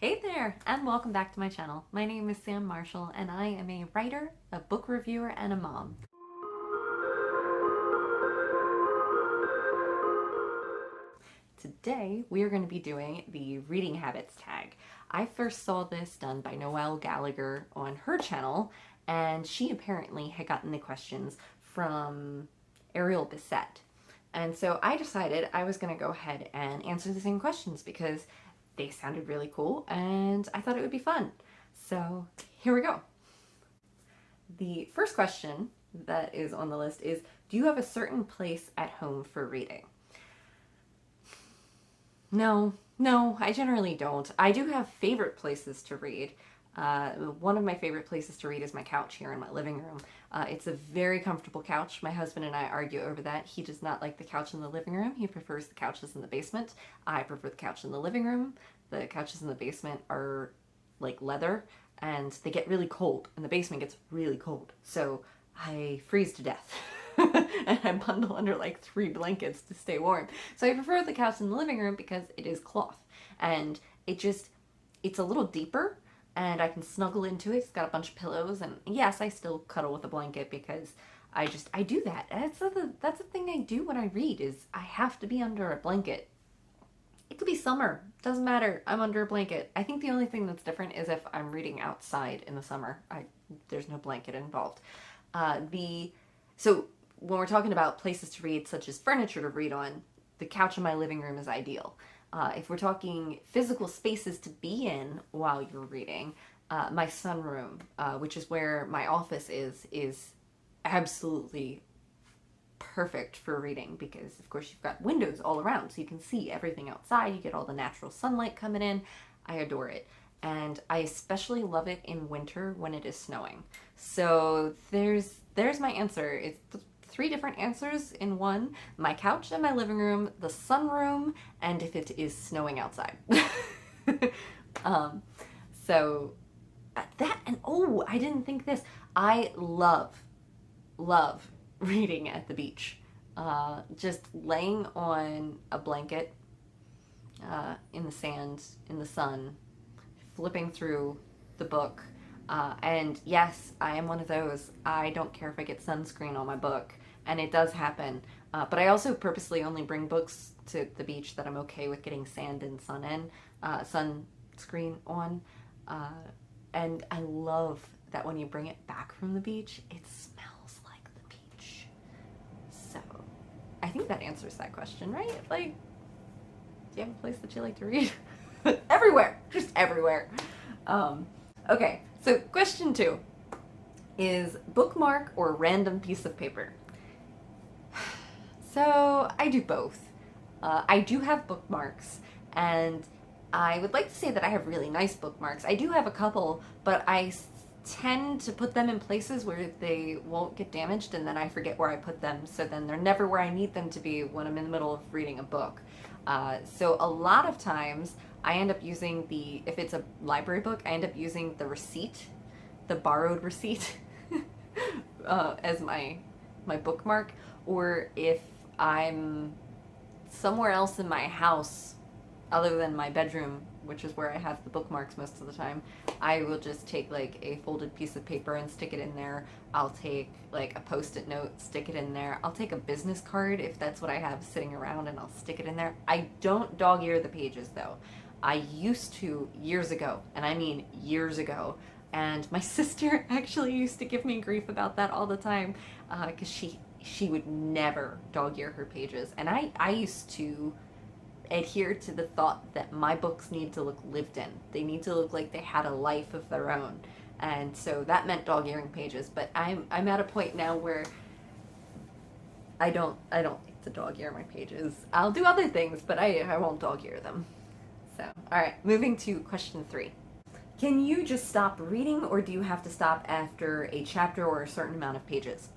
Hey there, and welcome back to my channel. My name is Sam Marshall, and I am a writer, a book reviewer, and a mom. Today, we are going to be doing the reading habits tag. I first saw this done by Noelle Gallagher on her channel, and she apparently had gotten the questions from Ariel Bissett. And so I decided I was going to go ahead and answer the same questions because they sounded really cool and I thought it would be fun. So here we go. The first question that is on the list is, do you have a certain place at home for reading? No, I generally don't. I do have favorite places to read. One of my favorite places to read is my couch here in my living room. It's a very comfortable couch. My husband and I argue over that. He does not like the couch in the living room. He prefers the couches in the basement. I prefer the couch in the living room. The couches in the basement are like leather and they get really cold, and the basement gets really cold. So I freeze to death. And I bundle under like 3 blankets to stay warm. So I prefer the couch in the living room because it is cloth and it's a little deeper and I can snuggle into it. It's got a bunch of pillows, and yes, I still cuddle with a blanket because I do that. That's the thing I do when I read, is I have to be under a blanket. It could be summer, doesn't matter, I'm under a blanket. I think the only thing that's different is if I'm reading outside in the summer. There's no blanket involved. So when we're talking about places to read, such as furniture to read on, the couch in my living room is ideal. If we're talking physical spaces to be in while you're reading, my sunroom, which is where my office is absolutely perfect for reading because, of course, you've got windows all around so you can see everything outside. You get all the natural sunlight coming in. I adore it. And I especially love it in winter when it is snowing. So there's my answer. It's 3 different answers in one: my couch in my living room, the sunroom, and if it is snowing outside. So that, and oh, I didn't think this. I love reading at the beach. Just laying on a blanket in the sand, in the sun, flipping through the book. And yes, I am one of those. I don't care if I get sunscreen on my book, and it does happen. But I also purposely only bring books to the beach that I'm okay with getting sand and sunscreen on. And I love that when you bring it back from the beach, it smells like the beach. So I think that answers that question, right? Like, do you have a place that you like to read? Everywhere, just everywhere. Okay, so question 2 is bookmark or random piece of paper. So I do both. I do have bookmarks, and I would like to say that I have really nice bookmarks. I do have a couple, but I tend to put them in places where they won't get damaged, and then I forget where I put them, so then they're never where I need them to be when I'm in the middle of reading a book. So a lot of times I end up using if it's a library book, I end up using the receipt, the borrowed receipt, as my bookmark. Or if I'm somewhere else in my house other than my bedroom, which is where I have the bookmarks most of the time, I will just take like a folded piece of paper and stick it in there. I'll take like a post-it note, stick it in there. I'll take a business card if that's what I have sitting around, and I'll stick it in there. I don't dog-ear the pages though. I used to years ago, and I mean years ago, and my sister actually used to give me grief about that all the time because she would never dog-ear her pages, and I used to adhere to the thought that my books need to look lived in. They need to look like they had a life of their own, and so that meant dog-earing pages. But I'm at a point now where I don't like to dog-ear my pages. I'll do other things, but I won't dog-ear them. So, all right, moving to question 3. Can you just stop reading, or do you have to stop after a chapter or a certain amount of pages?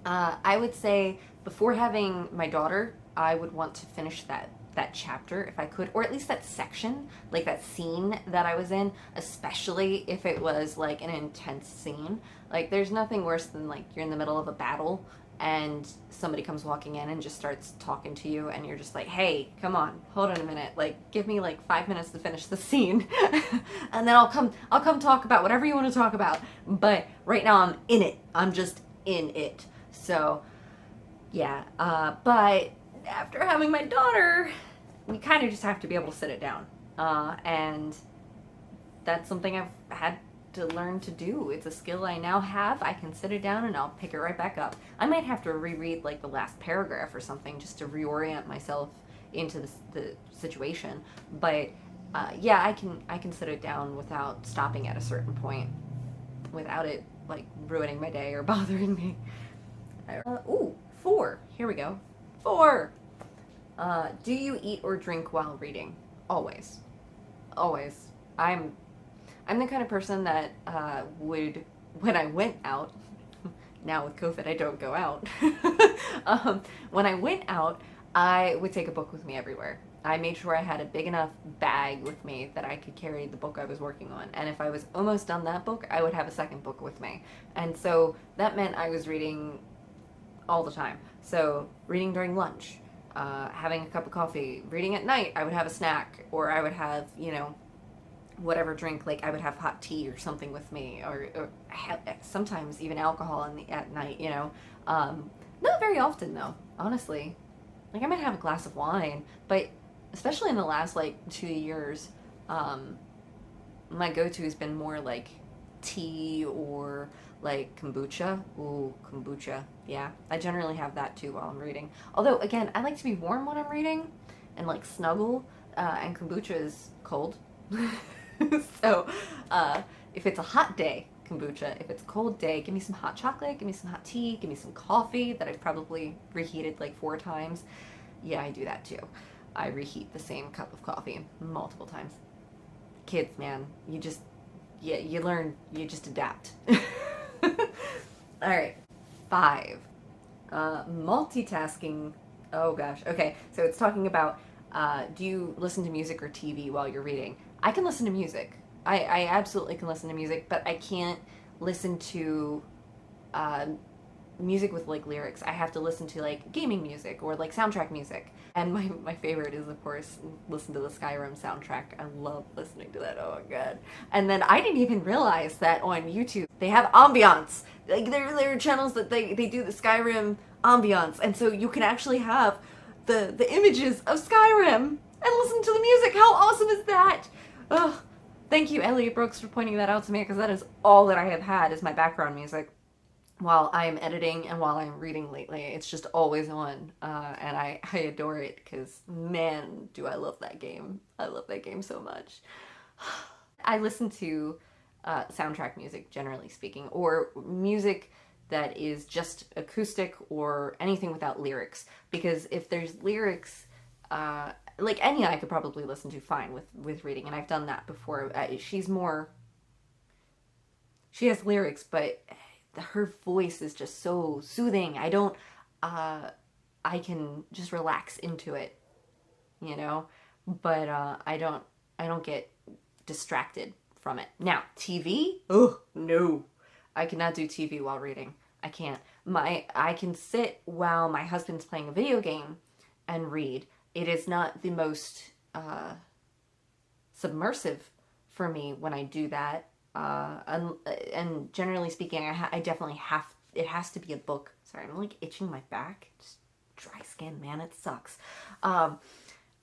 I would say before having my daughter, I would want to finish that chapter if I could, or at least that section, like that scene that I was in, especially if it was like an intense scene. Like, there's nothing worse than like you're in the middle of a battle and somebody comes walking in and just starts talking to you, and you're just like, hey, come on, hold on a minute, like give me like 5 minutes to finish the scene and then I'll come talk about whatever you want to talk about. But right now I'm in it. I'm just in it. So yeah, but after having my daughter, we kind of just have to be able to sit it down, and that's something I've had to learn to do. It's a skill I now have. I can sit it down and I'll pick it right back up. I might have to reread like the last paragraph or something just to reorient myself into the situation. But yeah, I can sit it down without stopping at a certain point, without it like ruining my day or bothering me. Ooh, 4. Here we go. 4. Do you eat or drink while reading? Always. Always. I'm the kind of person that would, when I went out, now with COVID I don't go out, when I went out, I would take a book with me everywhere. I made sure I had a big enough bag with me that I could carry the book I was working on. And if I was almost done that book, I would have a second book with me. And so that meant I was reading all the time. So reading during lunch, having a cup of coffee, reading at night, I would have a snack, or I would have, you know, whatever drink, like I would have hot tea or something with me, or sometimes even alcohol at night, you know. Not very often though, honestly. Like I might have a glass of wine, but especially in the last like 2 years, my go-to has been more like tea or like kombucha. Ooh, kombucha. Yeah, I generally have that too while I'm reading. Although again, I like to be warm when I'm reading and like snuggle, and kombucha is cold. So if it's a hot day, kombucha. If it's a cold day, give me some hot chocolate, give me some hot tea, give me some coffee that I've probably reheated like 4 times. Yeah, I do that too. I reheat the same cup of coffee multiple times. Kids, man, you just, yeah, you learn, you just adapt. All right, 5. Multitasking. Oh gosh. Okay, so it's talking about, do you listen to music or TV while you're reading? I can listen to music. I absolutely can listen to music, but I can't listen to music with like lyrics. I have to listen to like gaming music or like soundtrack music. And my favorite is, of course, listen to the Skyrim soundtrack. I love listening to that. Oh my god. And then I didn't even realize that on YouTube they have ambiance. Like there are channels that they do the Skyrim ambiance, and so you can actually have the images of Skyrim and listen to the music. How awesome is that? Ugh. Thank you, Elliot Brooks, for pointing that out to me, because that is all that I have had as my background music while I'm editing and while I'm reading lately. It's just always on, and I adore it, because man, do I love that game. I love that game so much. I listen to soundtrack music, generally speaking, or music that is just acoustic or anything without lyrics, because if there's lyrics, like Enya I could probably listen to fine with reading, and I've done that before. She has lyrics, but her voice is just so soothing. I can just relax into it, you know, but I don't get distracted from it. Now, TV? Oh, no. I cannot do TV while reading. I can't. I can sit while my husband's playing a video game and read. It is not the most submersive for me when I do that. And generally speaking, I definitely it has to be a book. Sorry, I'm like itching my back. Just dry skin, man, it sucks.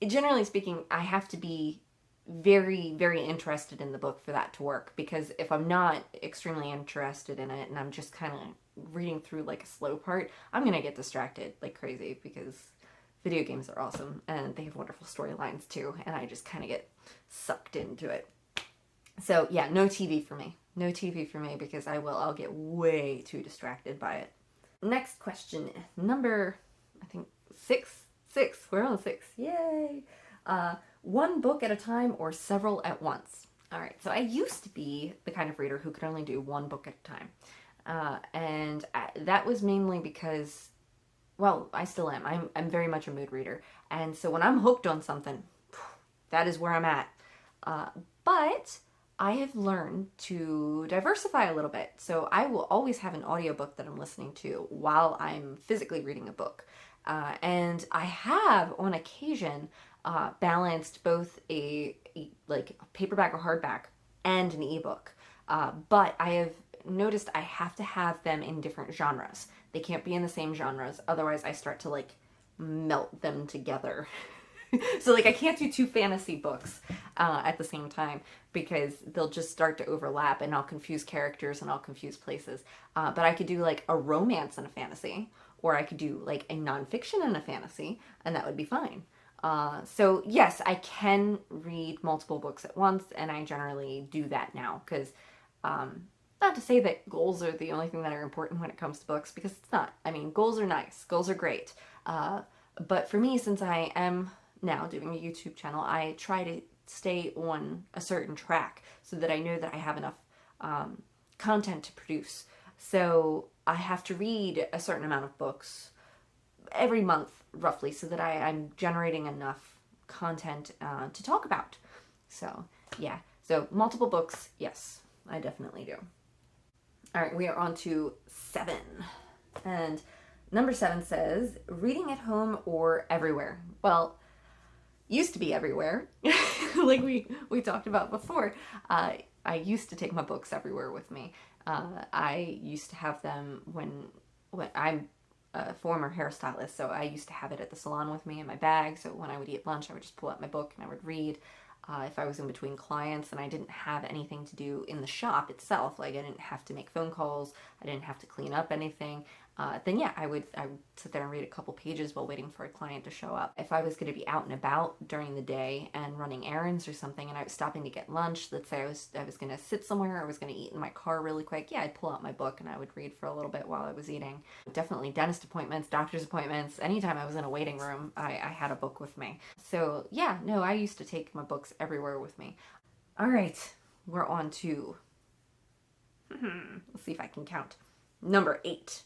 Generally speaking, I have to be very, very interested in the book for that to work, because if I'm not extremely interested in it and I'm just kind of reading through like a slow part, I'm gonna get distracted like crazy, because video games are awesome and they have wonderful storylines too, and I just kind of get sucked into it. So yeah, no TV for me. No TV for me, because I'll get way too distracted by it. Next question, number, I think 6. We're on 6. Yay! One book at a time or several at once? All right, so I used to be the kind of reader who could only do one book at a time. And that was mainly because, well, I still am. I'm very much a mood reader. And so when I'm hooked on something, that is where I'm at. But I have learned to diversify a little bit. So I will always have an audiobook that I'm listening to while I'm physically reading a book. And I have, on occasion, balanced both a like paperback or hardback and an ebook. But I have noticed I have to have them in different genres. They can't be in the same genres, otherwise I start to like melt them together. So like I can't do two fantasy books at the same time because they'll just start to overlap and I'll confuse characters and I'll confuse places. But I could do like a romance and a fantasy, or I could do like a nonfiction and a fantasy, and that would be fine. So yes, I can read multiple books at once, and I generally do that now because not to say that goals are the only thing that are important when it comes to books, because it's not. I mean, goals are nice, goals are great. But for me, since I am now doing a YouTube channel, I try to stay on a certain track so that I know that I have enough content to produce. So I have to read a certain amount of books every month, roughly, so that I'm generating enough content to talk about. So yeah, so multiple books, yes, I definitely do. All right, we are on to 7. And number 7 says, reading at home or everywhere. Well, used to be everywhere. Like we talked about before. I used to take my books everywhere with me. I used to have them when I'm a former hairstylist, so I used to have it at the salon with me in my bag. So when I would eat lunch, I would just pull out my book and I would read. If I was in between clients and I didn't have anything to do in the shop itself, like I didn't have to make phone calls, I didn't have to clean up anything, then yeah, I would sit there and read a couple pages while waiting for a client to show up. If I was going to be out and about during the day and running errands or something, and I was stopping to get lunch, let's say I was going to sit somewhere, or I was going to eat in my car really quick, yeah, I'd pull out my book and I would read for a little bit while I was eating. Definitely dentist appointments, doctor's appointments, anytime I was in a waiting room, I had a book with me. So yeah, no, I used to take my books everywhere with me. All right, we're on to, let's see if I can count, number 8.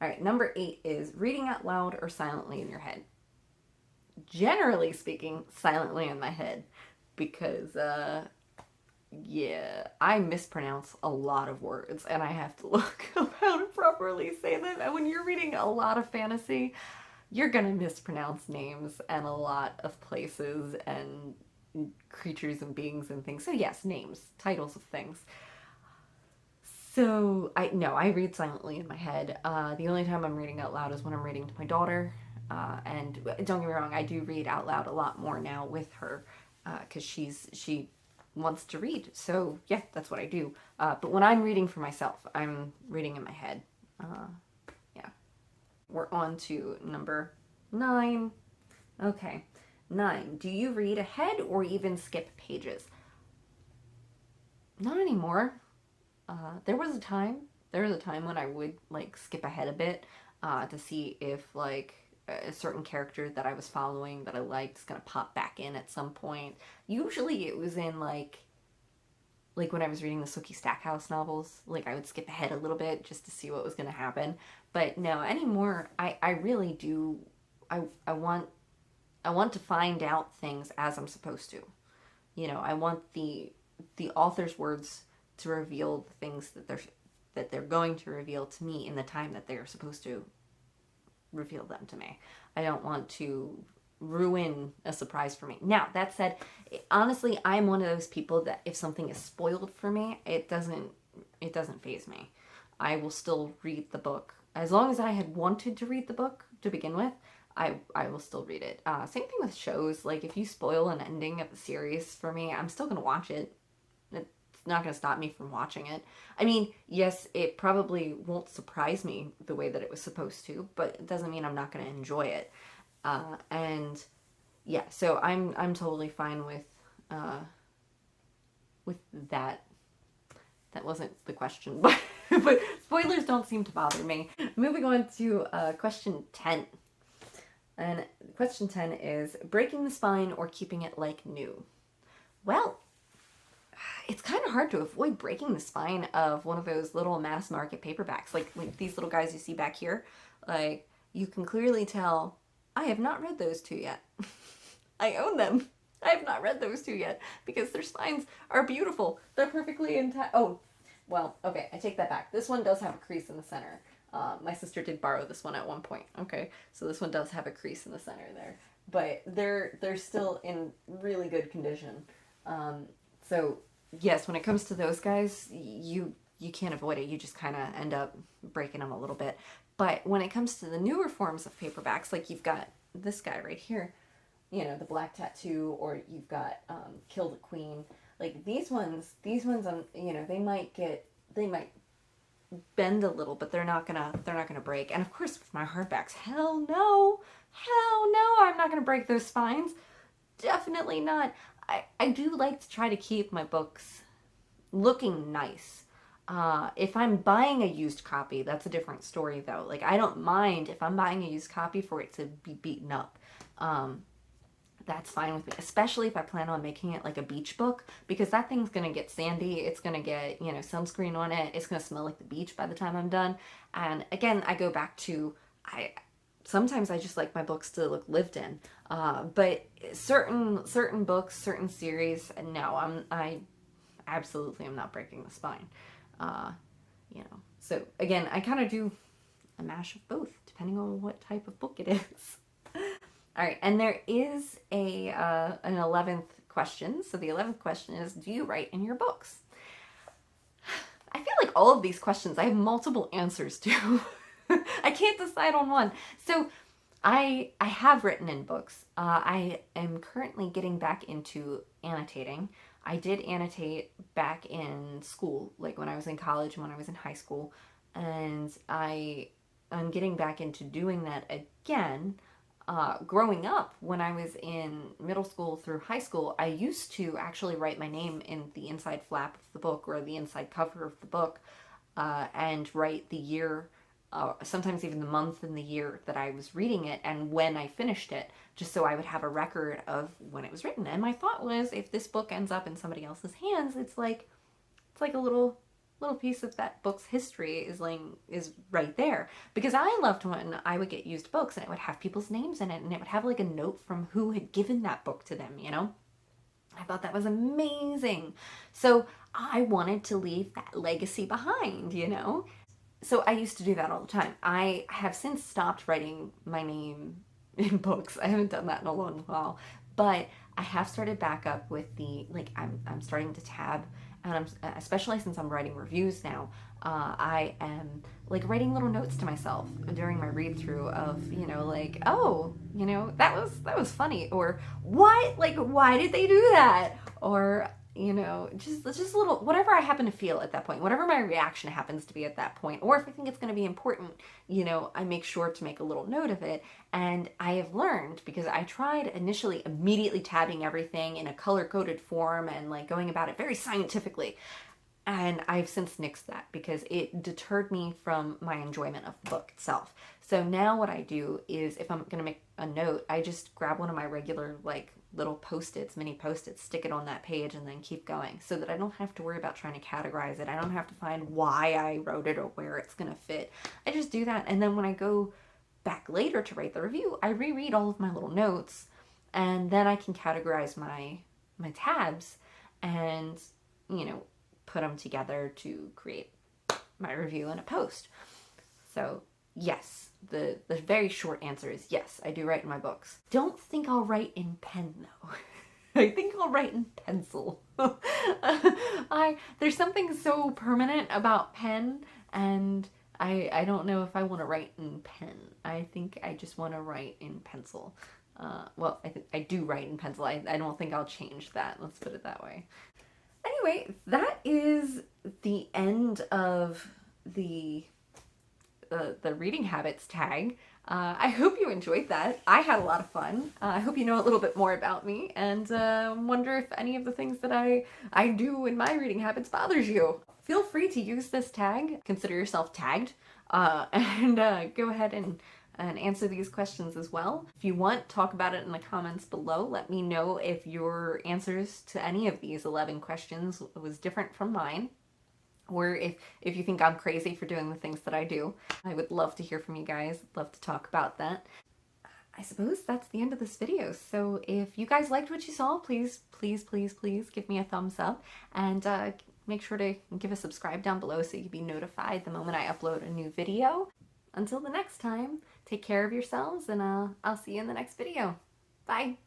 All right, number 8 is reading out loud or silently in your head. Generally speaking, silently in my head, because yeah, I mispronounce a lot of words and I have to look up how to properly say them. And when you're reading a lot of fantasy, you're gonna mispronounce names and a lot of places and creatures and beings and things. So yes, names, titles of things. So I read silently in my head. The only time I'm reading out loud is when I'm reading to my daughter. And don't get me wrong, I do read out loud a lot more now with her because she wants to read. So yeah, that's what I do. But when I'm reading for myself, I'm reading in my head. Yeah. We're on to number 9. Okay. 9. Do you read ahead or even skip pages? Not anymore. There was a time when I would like skip ahead a bit to see if like a certain character that I was following that I liked is gonna pop back in at some point. Usually it was in like when I was reading the Sookie Stackhouse novels, like I would skip ahead a little bit just to see what was gonna happen. But no, anymore, I really do, I want to find out things as I'm supposed to. You know, I want the author's words to reveal the things that they're going to reveal to me in the time that they're supposed to reveal them to me. I don't want to ruin a surprise for me. Now, that said, honestly, I'm one of those people that if something is spoiled for me, it doesn't faze me. I will still read the book. As long as I had wanted to read the book to begin with, I will still read it. Same thing with shows. Like, if you spoil an ending of a series for me, I'm still going to watch it. It's not going to stop me from watching it. I mean, yes, it probably won't surprise me the way that it was supposed to, but it doesn't mean I'm not going to enjoy it. And yeah, so I'm totally fine with that. That wasn't the question, but spoilers don't seem to bother me. Moving on to question 10. And question 10 is breaking the spine or keeping it like new. Well, it's kind of hard to avoid breaking the spine of one of those little mass market paperbacks, like these little guys you see back here. Like, you can clearly tell I have not read those two yet. I own them. I have not read those two yet because their spines are beautiful. They're perfectly intact. Oh, well, okay, I take that back. This one does have a crease in the center. My sister did borrow this one at one point. Okay, so this one does have a crease in the center there, but they're still in really good condition. So yes, when it comes to those guys, you can't avoid it. You just kind of end up breaking them a little bit. But when it comes to the newer forms of paperbacks, like you've got this guy right here, you know, the Black Tattoo, or you've got Kill the Queen. Like these ones, you know, they might bend a little, but they're not gonna break. And of course, with my hardbacks, hell no, I'm not gonna break those spines. Definitely not. I do like to try to keep my books looking nice. If I'm buying a used copy, that's a different story though. Like I don't mind if I'm buying a used copy for it to be beaten up. That's fine with me, especially if I plan on making it like a beach book, because that thing's gonna get sandy, it's gonna get, you know, sunscreen on it, it's gonna smell like the beach by the time I'm done. And again, I go back to, sometimes I just like my books to look lived in, but certain books, certain series, no, I absolutely am not breaking the spine. You know, so again, I kind of do a mash of both, depending on what type of book it is. All right, and there is an 11th question. So the 11th question is, do you write in your books? I feel like all of these questions I have multiple answers to. I can't decide on one. So I have written in books. I am currently getting back into annotating. I did annotate back in school, like when I was in college and when I was in high school, and I'm getting back into doing that again. Growing up, when I was in middle school through high school, I used to actually write my name in the inside flap of the book or the inside cover of the book, and write the year, sometimes even the month and the year that I was reading it and when I finished it, just so I would have a record of when it was written. And my thought was, if this book ends up in somebody else's hands, it's like a little piece of that book's history is right there. Because I loved when I would get used books and it would have people's names in it, and it would have like a note from who had given that book to them, you know? I thought that was amazing. So I wanted to leave that legacy behind, you know? So I used to do that all the time. I have since stopped writing my name in books. I haven't done that in a long while, but I have started back up with the, like, I'm starting to tab. And especially since I'm writing reviews now, I am like writing little notes to myself during my read through of, you know, like, oh, you know, that was funny, or what, like, why did they do that, or, you know, just little, whatever I happen to feel at that point, whatever my reaction happens to be at that point, or if I think it's going to be important, you know, I make sure to make a little note of it. And I have learned, because I tried initially immediately tabbing everything in a color-coded form and like going about it very scientifically, and I've since nixed that because it deterred me from my enjoyment of the book itself. So now what I do is, if I'm going to make a note, I just grab one of my regular like little post-its, mini post-its, stick it on that page, and then keep going, so that I don't have to worry about trying to categorize it. I don't have to find why I wrote it or where it's going to fit. I just do that, and then when I go back later to write the review, I reread all of my little notes, and then I can categorize my tabs and, you know, put them together to create my review in a post. So yes, the very short answer is yes, I do write in my books. Don't think I'll write in pen though. I think I'll write in pencil. There's something so permanent about pen, and I don't know if I want to write in pen. I think I just want to write in pencil. Well, I do write in pencil. I don't think I'll change that. Let's put it that way. Anyway, that is the end of the reading habits tag. I hope you enjoyed that. I had a lot of fun. I hope you know a little bit more about me, and wonder if any of the things that I do in my reading habits bothers you. Feel free to use this tag. Consider yourself tagged, and go ahead and answer these questions as well. If you want, talk about it in the comments below. Let me know if your answers to any of these 11 questions was different from mine, or if you think I'm crazy for doing the things that I do. I would love to hear from you guys. Love to talk about that. I suppose that's the end of this video. So if you guys liked what you saw, please give me a thumbs up, and make sure to give a subscribe down below so you can be notified the moment I upload a new video. Until the next time, take care of yourselves, and I'll see you in the next video. Bye!